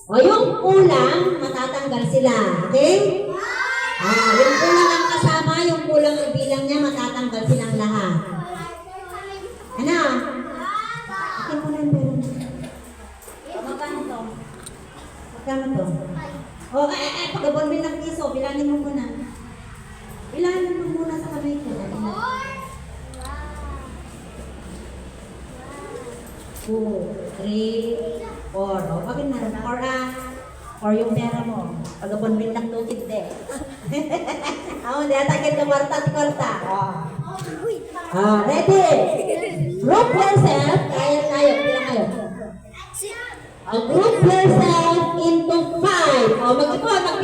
O yung kulang, matatanggal sila. Okay? Yung kulang ang kasama, yung kulang ang bilang niya, matatanggal silang lahat. Ano? Akin mo na yung pera mo. Magkano to? Magkano to? Pagkabon mo ng piso, bilangin mo muna. Bilangin mo muna sa kamay ko. 2, 3, 4. O, bakit na? Or yung pera mo. Pagkabon mo ng lukid de. Hindi atakit ka marta-korta. Ready? Group yourself. Kaya tayo. Bilang kayo. Group yourself into 5. Mag-ipon.